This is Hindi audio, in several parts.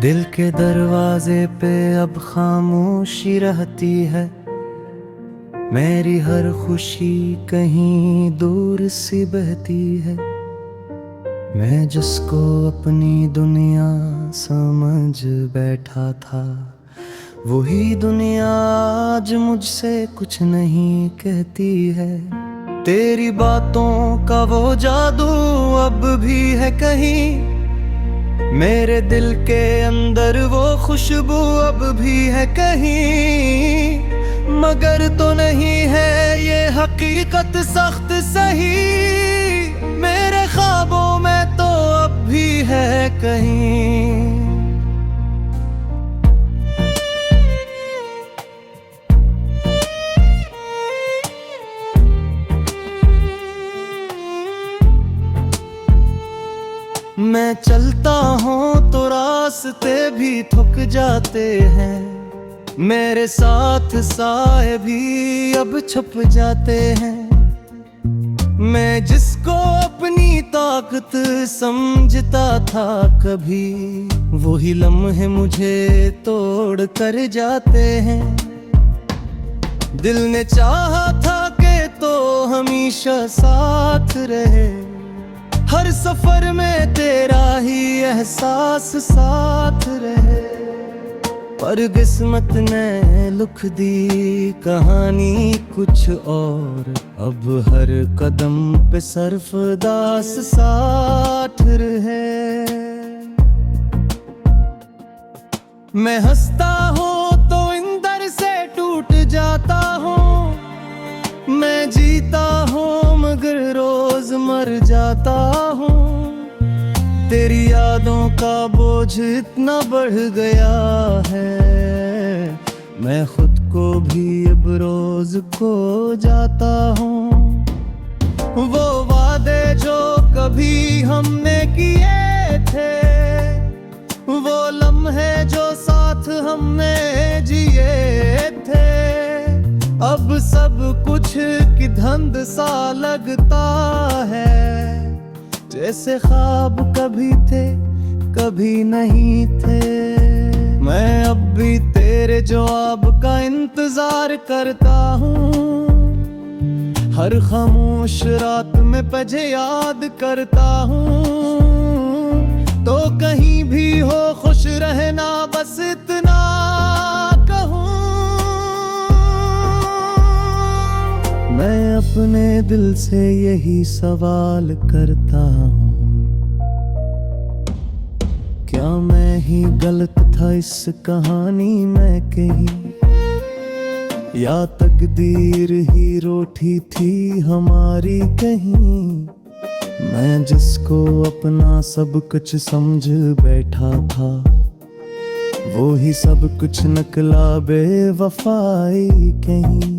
दिल के दरवाजे पे अब खामोशी रहती है। मेरी हर खुशी कहीं दूर सी बहती है। मैं जिसको अपनी दुनिया समझ बैठा था, वही दुनिया आज मुझसे कुछ नहीं कहती है। तेरी बातों का वो जादू अब भी है कहीं, मेरे दिल के अंदर वो खुशबू अब भी है कहीं। मगर तो नहीं है ये हकीकत सख्त सही, मेरे ख्वाबों में तो अब भी है कहीं। मैं चलता हूँ तो रास्ते भी थक जाते हैं, मेरे साथ साए भी अब छुप जाते हैं। मैं जिसको अपनी ताकत समझता था कभी, वही लम्हे मुझे तोड़ कर जाते हैं। दिल ने चाहा था कि तो हमेशा साथ रहे, हर सफर में तेरा ही एहसास साथ रहे। पर किस्मत ने लिख दी कहानी कुछ और, अब हर कदम पे सरफदास साथ रहे। मैं हंसता हूँ तो इंदर से टूट जाता हूँ, मैं जीता हूँ मगर रोज मर जाता हूँ। तेरी यादों का बोझ इतना बढ़ गया है, मैं खुद को भी अब रोज खो जाता हूँ। वो वादे जो कभी हमने किए थे, वो लम्हे जो साथ हमने जिए थे, अब सब कुछ की धुंध सा लगता है। जैसे ख्वाब कभी थे कभी नहीं थे। मैं अब भी तेरे जवाब का इंतजार करता हूँ, हर खामोश रात में तुझे याद करता हूँ। तो कहीं भी हो खुश रहना, बस इतना कहूँ। मैं अपने दिल से यही सवाल करता हूँ, क्या मैं ही गलत था इस कहानी में कहीं, या तकदीर ही रोठी थी हमारी कहीं। मैं जिसको अपना सब कुछ समझ बैठा था, वो ही सब कुछ निकला बेवफाई कहीं।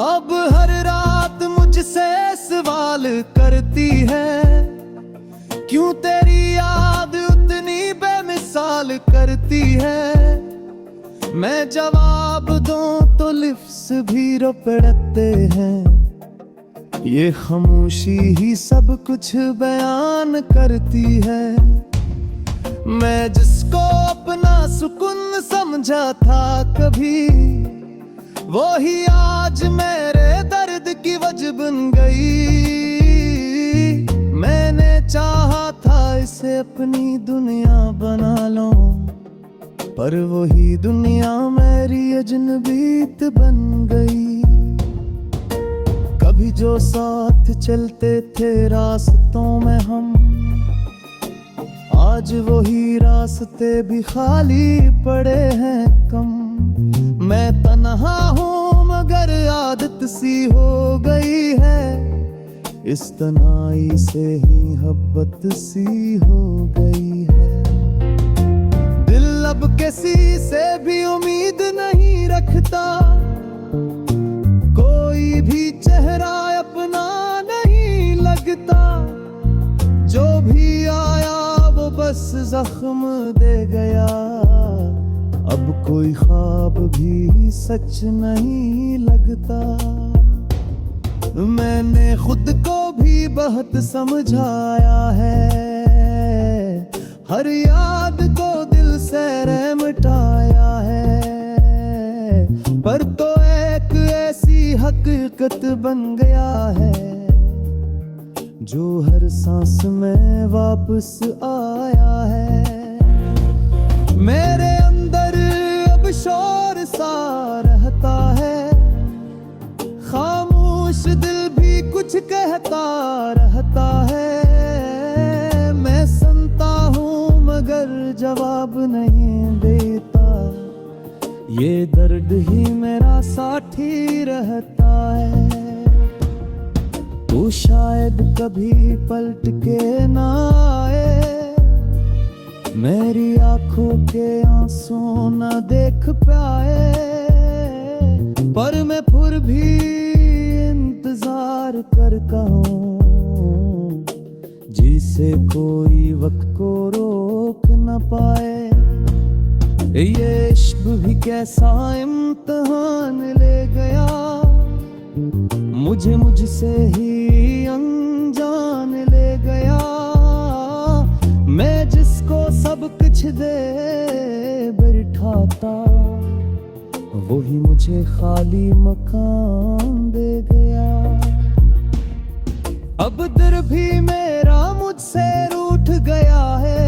अब हर रात मुझसे सवाल करती है, क्यों तेरी याद उतनी बेमिसाल करती है। मैं जवाब दूं तो लिफ्स भी रो पड़ते हैं, ये खामोशी ही सब कुछ बयान करती है। मैं जिसको अपना सुकून समझा था कभी, वो ही आज मेरे दर्द की वजह बन गई। मैंने चाहा था इसे अपनी दुनिया बना लूं, पर वही दुनिया मेरी अजनबीत बन गई। कभी जो साथ चलते थे रास्तों में हम, आज वही रास्ते भी खाली पड़े हैं कम। मैं तन्हा हूँ मगर आदत सी हो गई है, इस तन्हाई से ही मोहब्बत सी हो गई है। दिल अब किसी से भी उम्मीद नहीं रखता, कोई भी चेहरा अपना नहीं लगता। जो भी आया वो बस जख्म दे गया, अब कोई ख्वाब भी सच नहीं लगता। मैंने खुद को भी बहुत समझाया है, हर याद को दिल से रह मिटाया है, पर तो एक ऐसी हकीकत बन गया है जो हर सांस में वापस आया है। मेरे अंदर अब शोर सा रहता है, खामोश दिल भी कुछ कहता रहता है। मैं सुनता हूँ मगर जवाब नहीं देता, ये दर्द ही मेरा साथी रहता है। तू शायद कभी पलट के ना आए, मेरी आंखों के आंसू न देख पाए, पर मैं फिर भी इंतजार करता हूँ, जिसे कोई वक्त को रोक न पाए। ये इश्क भी कैसा इम्तिहान ले गया, मुझे मुझसे ही अनजान ले गया। मैं जिसको सब कुछ दे बैठाता, वही मुझे खाली मकान दे गया। अब दिल भी मेरा मुझसे रूठ गया है,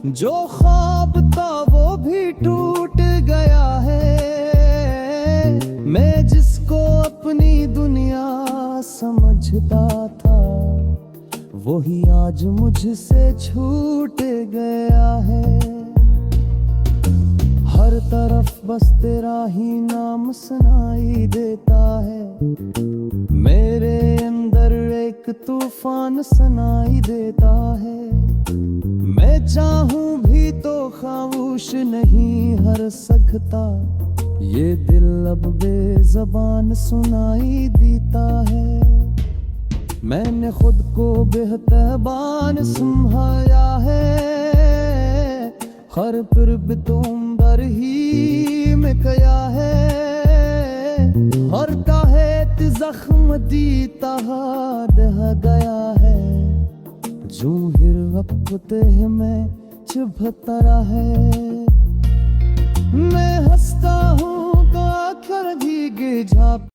जो ख्वाब था वो भी टूट गया है। मैं जिसको अपनी दुनिया समझता था, वही आज मुझसे छूट गया है। हर तरफ बस तेरा ही नाम सुनाई देता है, मेरे अंदर एक तूफान सुनाई देता है। मैं चाहूं भी तो खामोश नहीं हर सकता, ये दिल अब बेज़बान सुनाई देता है। मैंने खुद को बेहतबान संभाया है, हर फिर भी तुम बर ही में कया है। हर काहे जख्म दीता दह गया है, जो हिर वक्त में चुभता है। मैं हंसता हूँ तो आखिर भीगे झाप